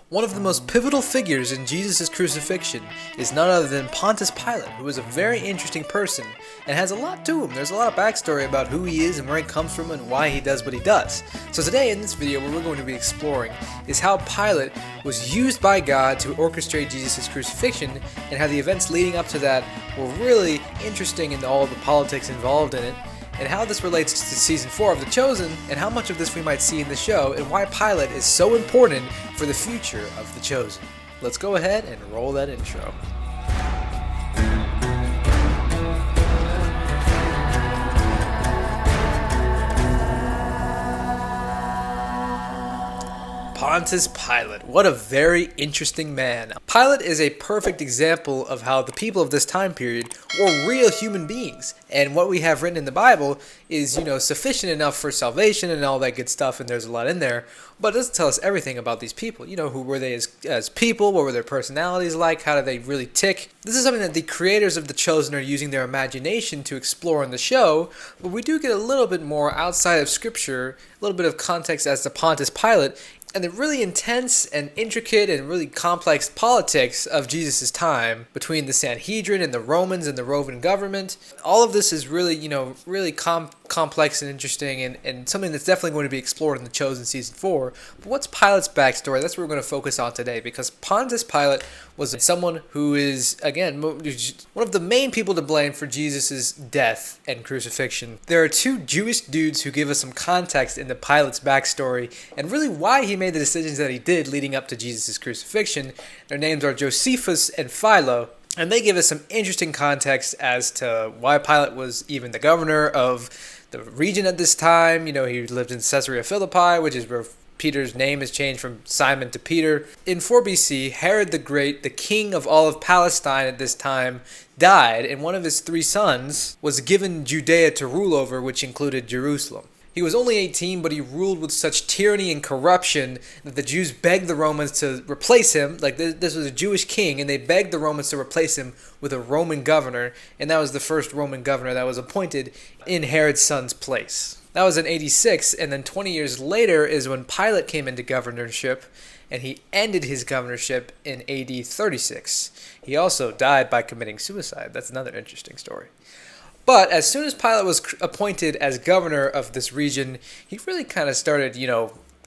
One of the most pivotal figures in Jesus' crucifixion is none other than Pontius Pilate, who is a very interesting person and has a lot to him. There's a lot of backstory about who he is and where he comes from and why he does what he does. So today in this video, what we're going to be exploring is how Pilate was used by God to orchestrate Jesus' crucifixion and how the events leading up to that were really interesting in all the politics involved in it, and how this relates to Season 4 of The Chosen, and how much of this we might see in the show, and why Pilate is so important for the future of The Chosen. Let's go ahead and roll that intro. Pontius Pilate. What a very interesting man. Pilate is a perfect example of how the people of this time period were real human beings. And what we have written in the Bible is, sufficient enough for salvation and all that good stuff, and there's a lot in there. But it doesn't tell us everything about these people. Who were they as people? What were their personalities like? How did they really tick? This is something that the creators of The Chosen are using their imagination to explore in the show, but we do get a little bit more outside of Scripture, a little bit of context as to Pontius Pilate, and the really intense and intricate and really complex politics of Jesus' time between the Sanhedrin and the Romans and the Roman government. All of this is really, really complex and interesting and something that's definitely going to be explored in The Chosen Season 4. But what's Pilate's backstory? That's what we're going to focus on today, because Pontius Pilate was someone who is, again, one of the main people to blame for Jesus' death and crucifixion. There are two Jewish dudes who give us some context into Pilate's backstory and really why he made the decisions that he did leading up to Jesus' crucifixion. Their names are Josephus and Philo, and they give us some interesting context as to why Pilate was even the governor of the region at this time. He lived in Caesarea Philippi, which is where Peter's name is changed from Simon to Peter. In 4 BC, Herod the Great, the king of all of Palestine at this time, died, and one of his 3 sons was given Judea to rule over, which included Jerusalem. He was only 18, but he ruled with such tyranny and corruption that the Jews begged the Romans to replace him. This was a Jewish king, and they begged the Romans to replace him with a Roman governor, and that was the first Roman governor that was appointed in Herod's son's place. That was in 86, and then 20 years later is when Pilate came into governorship, and he ended his governorship in AD 36. He also died by committing suicide. That's another interesting story. But as soon as Pilate was appointed as governor of this region, he really kind of started,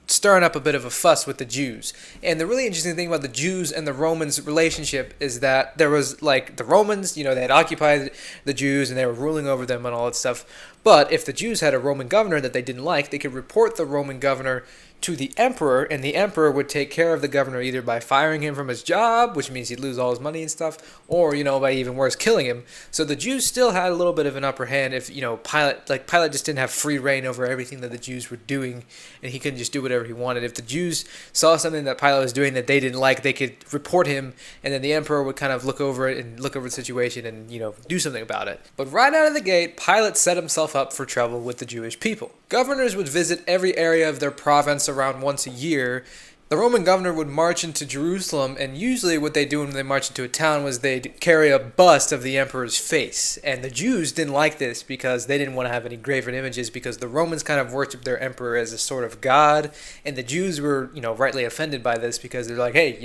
stirring up a bit of a fuss with the Jews. And the really interesting thing about the Jews and the Romans' relationship is that there was, the Romans, they had occupied the Jews and they were ruling over them and all that stuff. But if the Jews had a Roman governor that they didn't like, they could report the Roman governor to the emperor, and the emperor would take care of the governor either by firing him from his job, which means he'd lose all his money and stuff, or, by even worse, killing him. So the Jews still had a little bit of an upper hand if, Pilate just didn't have free reign over everything that the Jews were doing, and he couldn't just do whatever he wanted. If the Jews saw something that Pilate was doing that they didn't like, they could report him, and then the emperor would kind of look over it and look over the situation and, do something about it. But right out of the gate, Pilate set himself up for trouble with the Jewish people. Governors would visit every area of their province around once a year. The Roman governor would march into Jerusalem, and usually what they do when they march into a town was they'd carry a bust of the emperor's face. And the Jews didn't like this because they didn't want to have any graven images, because the Romans kind of worshiped their emperor as a sort of god, and the Jews were, rightly offended by this because they're like, hey,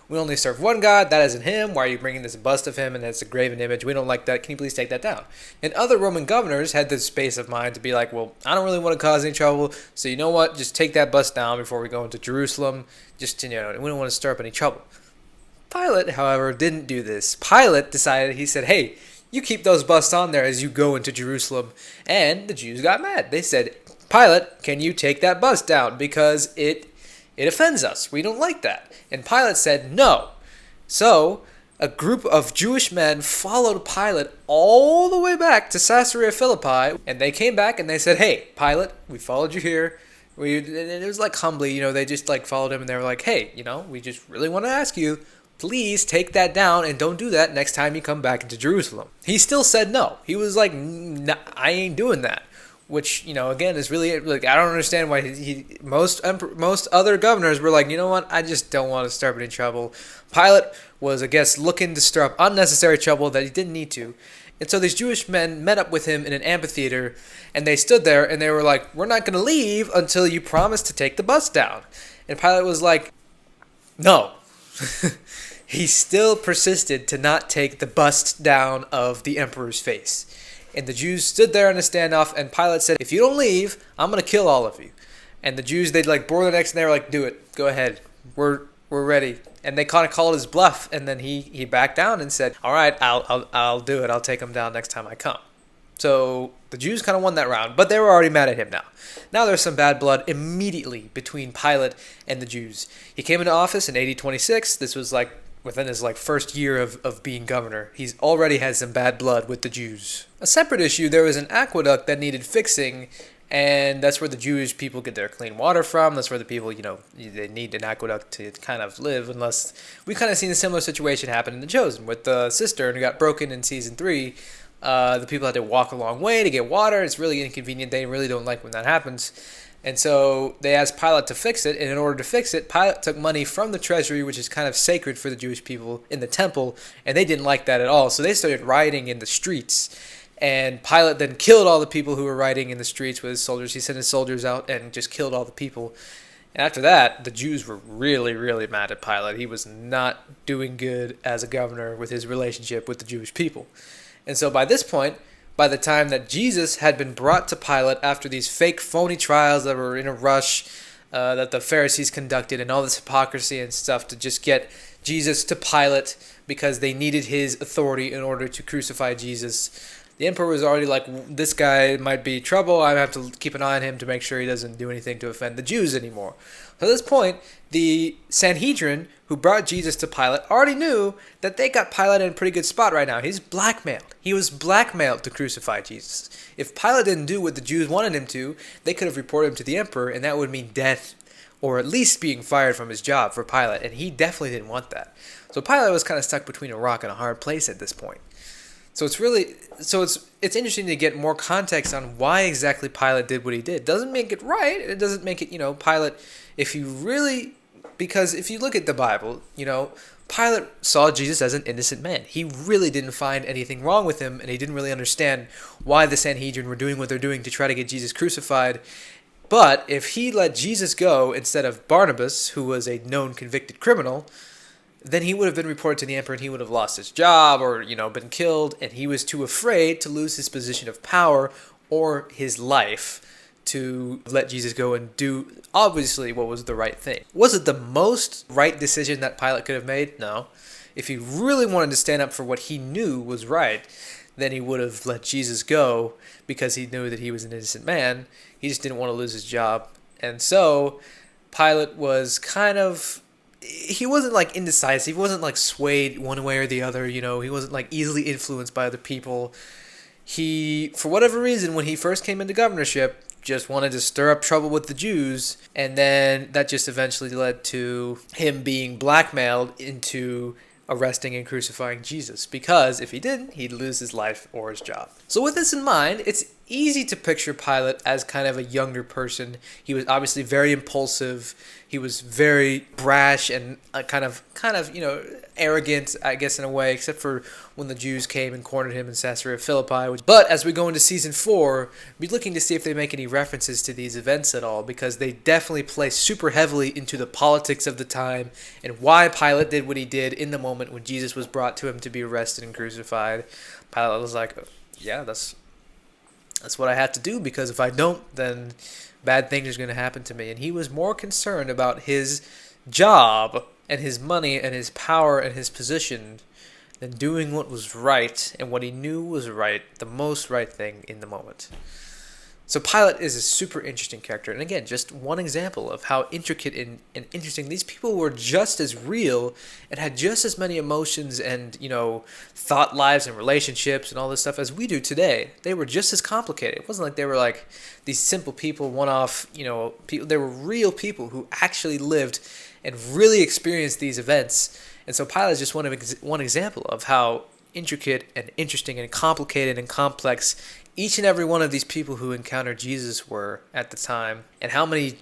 we only serve one God, that isn't him, why are you bringing this bust of him and it's a graven image, we don't like that, can you please take that down? And other Roman governors had the space of mind to be like, well, I don't really want to cause any trouble, so you know what, just take that bust down before we go into Jerusalem. We don't want to stir up any trouble. Pilate, however, didn't do this. Pilate decided, he said, hey, you keep those busts on there as you go into Jerusalem. And the Jews got mad. They said, Pilate, can you take that bust down? Because it offends us. We don't like that. And Pilate said, no. So a group of Jewish men followed Pilate all the way back to Caesarea Philippi. And they came back and they said, hey, Pilate, we followed you here. It was humbly, they just followed him and they were like, hey, we just really want to ask you, please take that down and don't do that next time you come back into Jerusalem. He still said no. He was like, nah, I ain't doing that. Which, again, is really, I don't understand why most other governors were like, you know what, I just don't want to stir up any trouble. Pilate was, I guess, looking to stir up unnecessary trouble that he didn't need to. And so these Jewish men met up with him in an amphitheater, and they stood there, and they were like, we're not going to leave until you promise to take the bus down. And Pilate was like, No. He still persisted to not take the bust down of the emperor's face. And the Jews stood there in a standoff, and Pilate said, if you don't leave, I'm going to kill all of you. And the Jews, they'd like bore their necks, and they were like, do it. Go ahead. We're ready. And they kind of called his bluff, and then he backed down and said, all right, I'll do it. I'll take him down next time I come. So the Jews kind of won that round, but they were already mad at him now. Now there's some bad blood immediately between Pilate and the Jews. He came into office in AD 26. This was like within his first year of being governor. He's already had some bad blood with the Jews. A separate issue, there was an aqueduct that needed fixing, and that's where the Jewish people get their clean water from. That's where the people, they need an aqueduct to kind of live, unless we kind of seen a similar situation happen in The Chosen with the cistern who got broken in season 3. The people had to walk a long way to get water. It's really inconvenient. They really don't like when that happens. And so they asked Pilate to fix it, and in order to fix it, Pilate took money from the treasury, which is kind of sacred for the Jewish people in the temple, and they didn't like that at all. So they started rioting in the streets. And Pilate then killed all the people who were rioting in the streets with his soldiers. He sent his soldiers out and just killed all the people. And after that, the Jews were really, really mad at Pilate. He was not doing good as a governor with his relationship with the Jewish people. And so by this point, by the time that Jesus had been brought to Pilate after these fake, phony trials that were in a rush that the Pharisees conducted and all this hypocrisy and stuff to just get Jesus to Pilate because they needed his authority in order to crucify Jesus, the emperor was already like, this guy might be trouble. I have to keep an eye on him to make sure he doesn't do anything to offend the Jews anymore. So at this point, the Sanhedrin, who brought Jesus to Pilate, already knew that they got Pilate in a pretty good spot right now. He's blackmailed. He was blackmailed to crucify Jesus. If Pilate didn't do what the Jews wanted him to, they could have reported him to the emperor, and that would mean death, or at least being fired from his job for Pilate, and he definitely didn't want that. So Pilate was kind of stuck between a rock and a hard place at this point. So it's interesting to get more context on why exactly Pilate did what he did. Doesn't make it right. It doesn't make it, Pilate, because if you look at the Bible, Pilate saw Jesus as an innocent man. He really didn't find anything wrong with him, and he didn't really understand why the Sanhedrin were doing what they're doing to try to get Jesus crucified. But if he let Jesus go instead of Barnabas, who was a known convicted criminal, then he would have been reported to the emperor and he would have lost his job or, been killed. And he was too afraid to lose his position of power or his life to let Jesus go and do, obviously, what was the right thing. Was it the most right decision that Pilate could have made? No. If he really wanted to stand up for what he knew was right, then he would have let Jesus go because he knew that he was an innocent man. He just didn't want to lose his job. And so Pilate was he wasn't indecisive. He wasn't swayed one way or the other. He wasn't easily influenced by other people. He, for whatever reason, when he first came into governorship, just wanted to stir up trouble with the Jews. And then that just eventually led to him being blackmailed into arresting and crucifying Jesus. Because if he didn't, he'd lose his life or his job. So with this in mind, it's easy to picture Pilate as kind of a younger person. He was obviously very impulsive. He was very brash and kind of arrogant, I guess, in a way, except for when the Jews came and cornered him in Caesarea Philippi. But as we go into season 4, we'll be looking to see if they make any references to these events at all, because they definitely play super heavily into the politics of the time and why Pilate did what he did in the moment when Jesus was brought to him to be arrested and crucified. Pilate was like, yeah, that's what I have to do, because if I don't, then bad things are going to happen to me. And he was more concerned about his job and his money and his power and his position than doing what was right and what he knew was right, the most right thing in the moment. So Pilate is a super interesting character. And again, just one example of how intricate and interesting these people were, just as real and had just as many emotions and, thought lives and relationships and all this stuff as we do today. They were just as complicated. It wasn't like they were these simple people, one-off, people. They were real people who actually lived and really experienced these events. And so Pilate is just one example of how intricate and interesting and complicated and complex each and every one of these people who encountered Jesus were at the time, and how many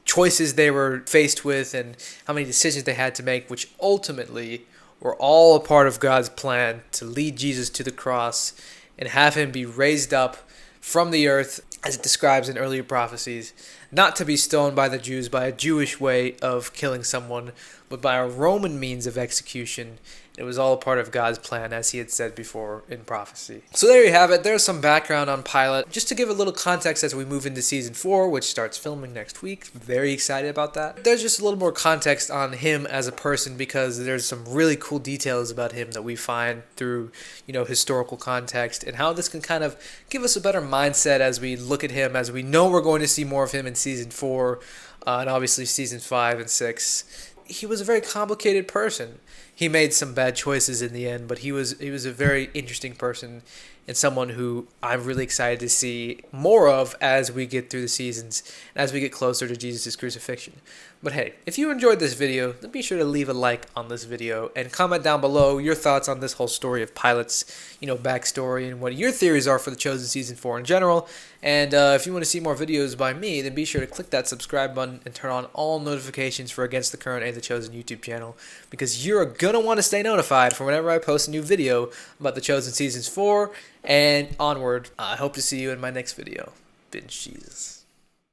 choices they were faced with and how many decisions they had to make, which ultimately were all a part of God's plan to lead Jesus to the cross and have him be raised up from the earth, as it describes in earlier prophecies, not to be stoned by the Jews by a Jewish way of killing someone, but by a Roman means of execution. It was all a part of God's plan, as he had said before in prophecy. So there you have it. There's some background on Pilate. Just to give a little context as we move into season 4, which starts filming next week. Very excited about that. There's just a little more context on him as a person, because there's some really cool details about him that we find through, historical context, and how this can kind of give us a better mindset as we look at him, as we know we're going to see more of him in season 4, and obviously seasons 5 and 6. He was a very complicated person. He made some bad choices in the end, but he was a very interesting person, and someone who I'm really excited to see more of as we get through the seasons and as we get closer to Jesus' crucifixion. But hey, if you enjoyed this video, then be sure to leave a like on this video and comment down below your thoughts on this whole story of Pilate's, backstory, and what your theories are for The Chosen Season 4 in general. And if you want to see more videos by me, then be sure to click that subscribe button and turn on all notifications for Against the Current and The Chosen YouTube channel, because you're gonna want to stay notified for whenever I post a new video about The Chosen Seasons 4 and onward. I hope to see you in my next video. Binge Jesus.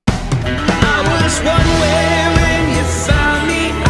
I was one way when you found me.